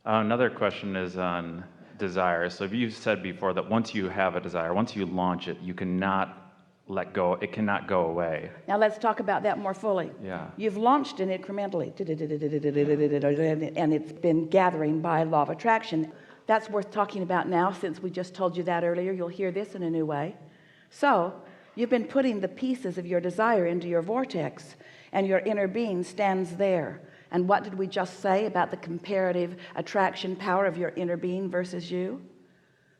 Another question is on desire. So you said before that once you have a desire, once you launch it, you cannot let go. It cannot go away. Now let's talk about that more fully. Yeah. You've launched it incrementally, and it's been gathering by law of attraction. That's worth talking about now, since we just told you that earlier. You'll hear this in a new way. So you've been putting the pieces of your desire into your vortex, and your inner being stands there. And what did we just say about the comparative attraction power of your inner being versus you?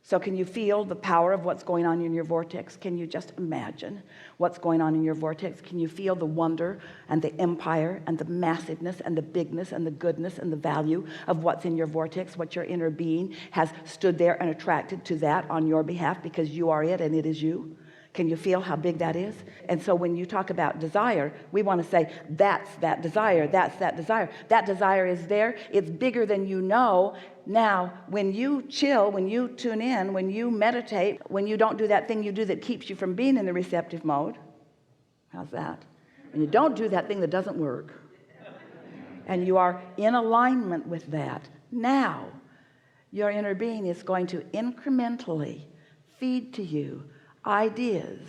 So can you feel the power of what's going on in your vortex? Can you just imagine what's going on in your vortex? Can you feel the wonder and the empire and the massiveness and the bigness and the goodness and the value of what's in your vortex? What your inner being has stood there and attracted to that on your behalf, because you are it and it is you. Can you feel how big that is? And so when you talk about desire, we want to say that's that desire, that's that desire. That desire is there. It's bigger than you know. Now, when you chill, when you tune in, when you meditate, when you don't do that thing you do that keeps you from being in the receptive mode, how's that? When you don't do that thing that doesn't work, and you are in alignment with that, now your inner being is going to incrementally feed to you ideas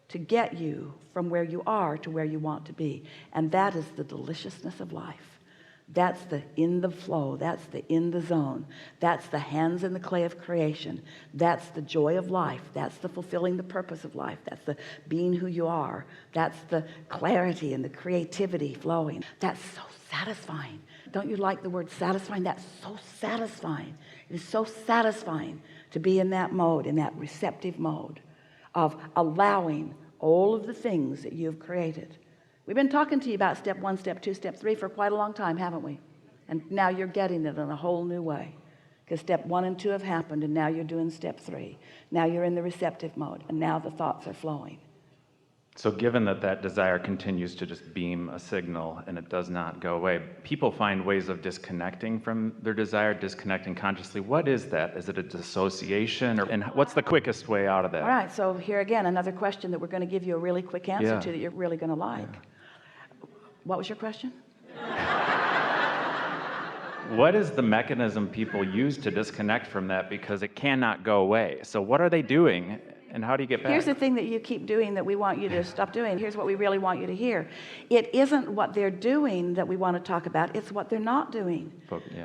to get you from where you are to where you want to be. And that is the deliciousness of life. That's the in the flow. That's the in the zone. That's the hands in the clay of creation. That's the joy of life. That's the fulfilling the purpose of life. That's the being who you are. That's the clarity and the creativity flowing. That's so satisfying. Don't you like the word satisfying? That's so satisfying. It is so satisfying to be in that mode, in that receptive mode of allowing all of the things that you've created. We've been talking to you about step 1, step 2, step 3 for quite a long time, haven't we? And now you're getting it in a whole new way, because step 1 and 2 have happened, and now you're doing step 3. Now you're in the receptive mode, and now the thoughts are flowing. So given that that desire continues to just beam a signal and it does not go away, people find ways of disconnecting from their desire, disconnecting consciously. What is that? Is it a dissociation? And what's the quickest way out of that? All right, so here again, another question that we're going to give you a really quick answer to that you're really going to like. Yeah. What was your question? What is the mechanism people use to disconnect from that, because it cannot go away? So what are they doing? And how do you get back? Here's the thing that you keep doing that we want you to stop doing. Here's what we really want you to hear. It isn't what they're doing that we want to talk about. It's what they're not doing.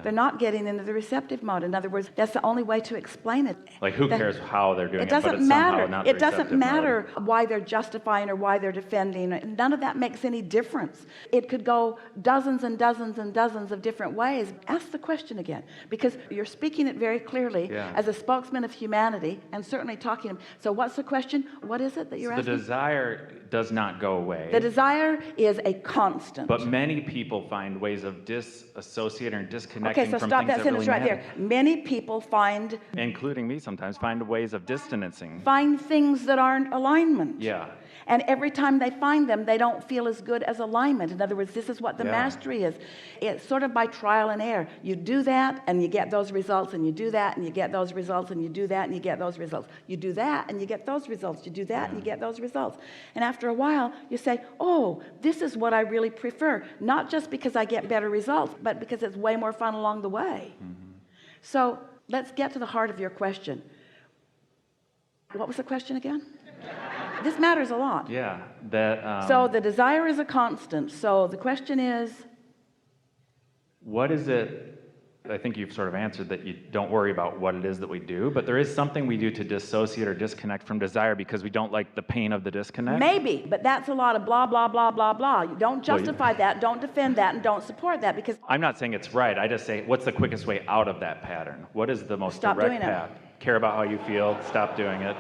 They're not getting into the receptive mode. In other words, that's the only way to explain it. Like, who cares how they're doing it? It doesn't matter. It doesn't matter why they're justifying or why they're defending. None of that makes any difference. It could go dozens and dozens and dozens of different ways. Ask the question again, because you're speaking it very clearly as a spokesman of humanity, and certainly talking. So what's the question? What is it that you're asking? The desire does not go away. The desire is a constant. But many people find ways of disassociating or disconnecting from things that really matter. Okay, so stop that sentence right there. Many people find, including me sometimes, find ways of distancing. Find things that aren't alignment. Yeah. And every time they find them, they don't feel as good as alignment. In other words, this is what the mastery is. It's sort of by trial and error. You do that and you get those results, and you do that and you get those results, and you do that and you get those results. You do that and you get those results. You do that and you get those results. And after a while, you say, oh, this is what I really prefer. Not just because I get better results, but because it's way more fun along the way. Mm-hmm. So let's get to the heart of your question. What was the question again? This matters a lot. Yeah. So the desire is a constant. So the question is, what is it? I think you've sort of answered that you don't worry about what it is that we do, but there is something we do to dissociate or disconnect from desire because we don't like the pain of the disconnect. Maybe, but that's a lot of blah, blah, blah, blah, blah. You don't justify that, don't defend that, and don't support that, because... I'm not saying it's right. I just say, what's the quickest way out of that pattern? What is the most direct path? Care about how you feel, stop doing it.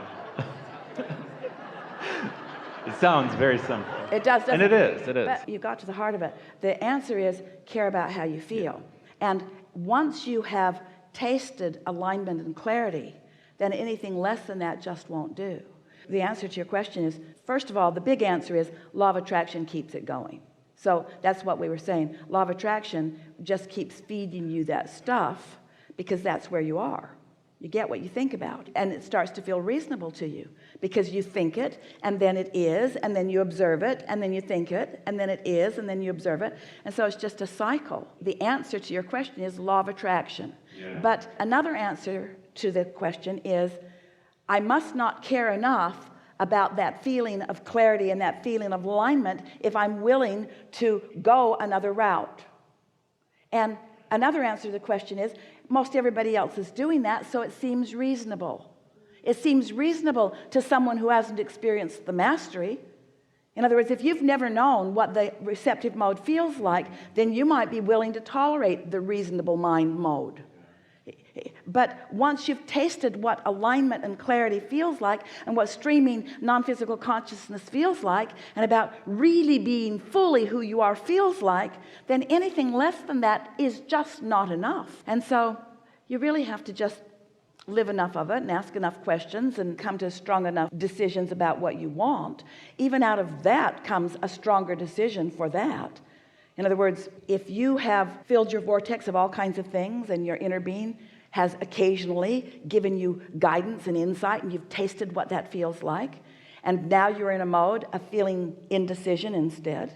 It sounds very simple. It does, doesn't it? And it is. But you got to the heart of it. The answer is care about how you feel. Yeah. And once you have tasted alignment and clarity, then anything less than that just won't do. The answer to your question is, first of all, the big answer is law of attraction keeps it going. So that's what we were saying. Law of attraction just keeps feeding you that stuff because that's where you are. You get what you think about, and it starts to feel reasonable to you because you think it, and then it is, and then you observe it, and then you think it, and then it is, and then you observe it. And so it's just a cycle. The answer to your question is law of attraction. Yeah. But another answer to the question is, I must not care enough about that feeling of clarity and that feeling of alignment if I'm willing to go another route. And another answer to the question is, most everybody else is doing that, so it seems reasonable. It seems reasonable to someone who hasn't experienced the mastery. In other words, if you've never known what the receptive mode feels like, then you might be willing to tolerate the reasonable mind mode. But once you've tasted what alignment and clarity feels like, and what streaming non-physical consciousness feels like, and about really being fully who you are feels like, then anything less than that is just not enough. And so you really have to just live enough of it and ask enough questions and come to strong enough decisions about what you want. Even out of that comes a stronger decision for that. In other words, if you have filled your vortex of all kinds of things and your inner being has occasionally given you guidance and insight, and you've tasted what that feels like, and now you're in a mode of feeling indecision instead,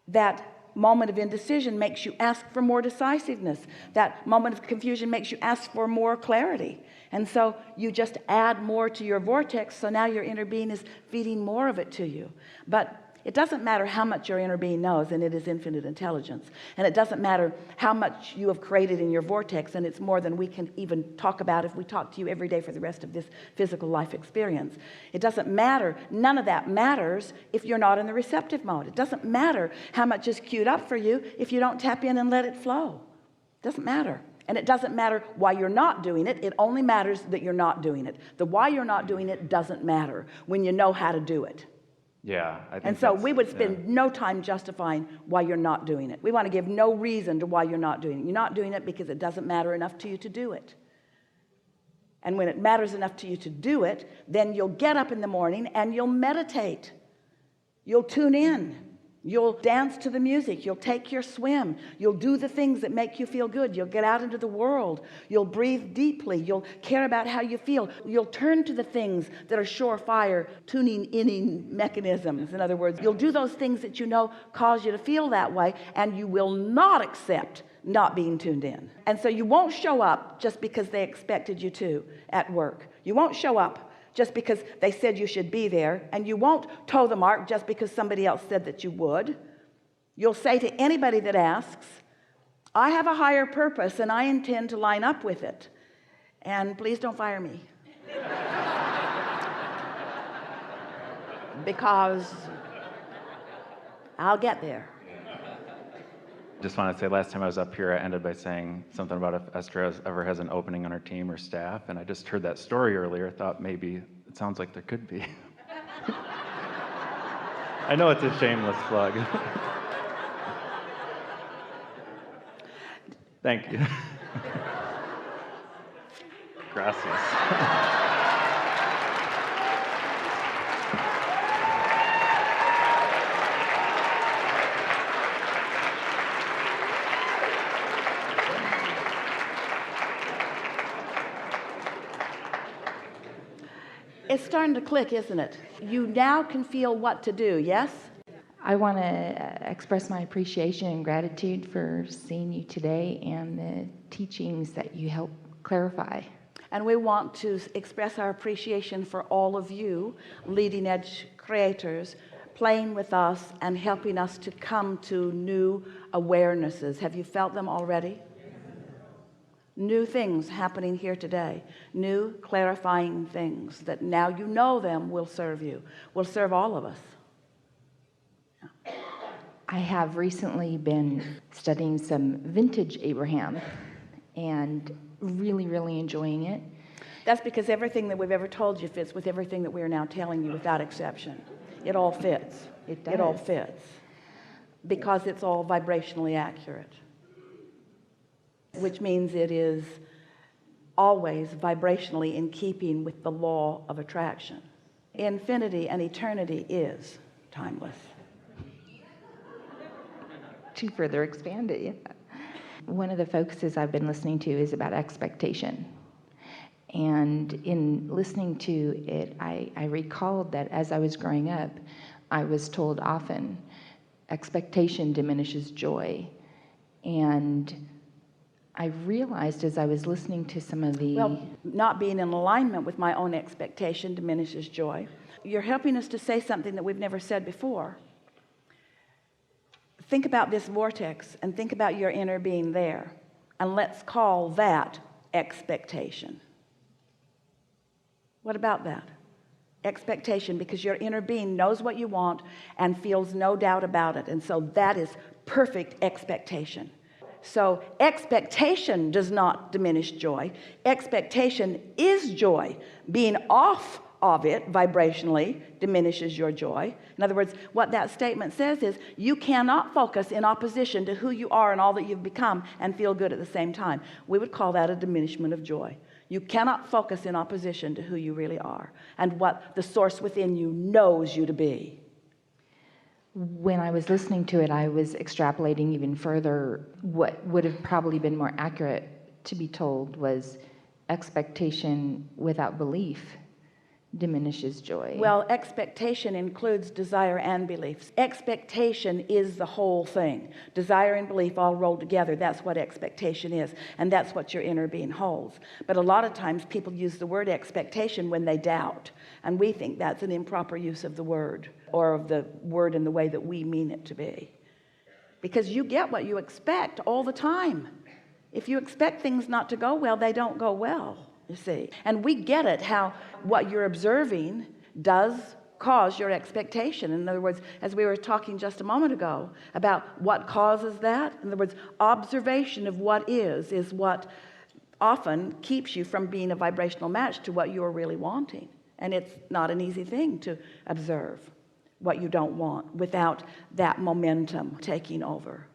that moment of indecision makes you ask for more decisiveness. That moment of confusion makes you ask for more clarity. And so you just add more to your vortex, so now your inner being is feeding more of it to you. But it doesn't matter how much your inner being knows, and it is infinite intelligence. And it doesn't matter how much you have created in your vortex, and it's more than we can even talk about if we talk to you every day for the rest of this physical life experience. It doesn't matter. None of that matters if you're not in the receptive mode. It doesn't matter how much is queued up for you if you don't tap in and let it flow. It doesn't matter. And it doesn't matter why you're not doing it. It only matters that you're not doing it. The why you're not doing it doesn't matter when you know how to do it. Yeah, I think. And so we would spend no time justifying why you're not doing it. We want to give no reason to why you're not doing it. You're not doing it because it doesn't matter enough to you to do it. And when it matters enough to you to do it, then you'll get up in the morning and you'll meditate. You'll tune in. You'll dance to the music. You'll take your swim. You'll do the things that make you feel good. You'll get out into the world. You'll breathe deeply. You'll care about how you feel. You'll turn to the things that are surefire tuning mechanisms. In other words, you'll do those things that you know cause you to feel that way, and you will not accept not being tuned in. And so you won't show up just because they expected you to at work. You won't show up just because they said you should be there, and you won't toe the mark just because somebody else said that you would. You'll say to anybody that asks, I have a higher purpose and I intend to line up with it, and please don't fire me. Because I'll get there. Just want to say, last time I was up here, I ended by saying something about if Esther ever has an opening on her team or staff, and I just heard that story earlier, thought maybe it sounds like there could be. I know it's a shameless plug. Thank you. Gracias. It's starting to click, isn't it? You now can feel what to do, yes? I want to express my appreciation and gratitude for seeing you today and the teachings that you help clarify. And we want to express our appreciation for all of you, leading edge creators, playing with us and helping us to come to new awarenesses. Have you felt them already? New things happening here today, new clarifying things that now you know them will serve you, will serve all of us. Yeah. I have recently been studying some vintage Abraham and really enjoying it. That's because everything that we've ever told you fits with everything that we are now telling you without exception. It all fits. It does. It all fits because it's all vibrationally accurate. Which means it is always vibrationally in keeping with the law of attraction. Infinity and eternity is timeless. To further expand it, yeah. One of the focuses I've been listening to is about expectation. And in listening to it, I recalled that as I was growing up, I was told often, expectation diminishes joy. And I realized as I was listening to some of the... Well, not being in alignment with my own expectation diminishes joy. You're helping us to say something that we've never said before. Think about this vortex and think about your inner being there. And let's call that expectation. What about that? Expectation, because your inner being knows what you want and feels no doubt about it. And so that is perfect expectation. So expectation does not diminish joy. Expectation is joy. Being off of it vibrationally diminishes your joy. In other words, what that statement says is you cannot focus in opposition to who you are and all that you've become and feel good at the same time. We would call that a diminishment of joy. You cannot focus in opposition to who you really are and what the source within you knows you to be. When I was listening to it, I was extrapolating even further. What would have probably been more accurate to be told was expectation without belief diminishes joy. Well, expectation includes desire and beliefs. Expectation is the whole thing. Desire and belief all rolled together. That's what expectation is. And that's what your inner being holds. But a lot of times people use the word expectation when they doubt. And we think that's an improper use of the word, or of the word in the way that we mean it to be. Because you get what you expect all the time. If you expect things not to go well, they don't go well. You see, and we get it, how what you're observing does cause your expectation. In other words, as we were talking just a moment ago about what causes that, in other words, observation of what is what often keeps you from being a vibrational match to what you're really wanting. And it's not an easy thing to observe what you don't want without that momentum taking over.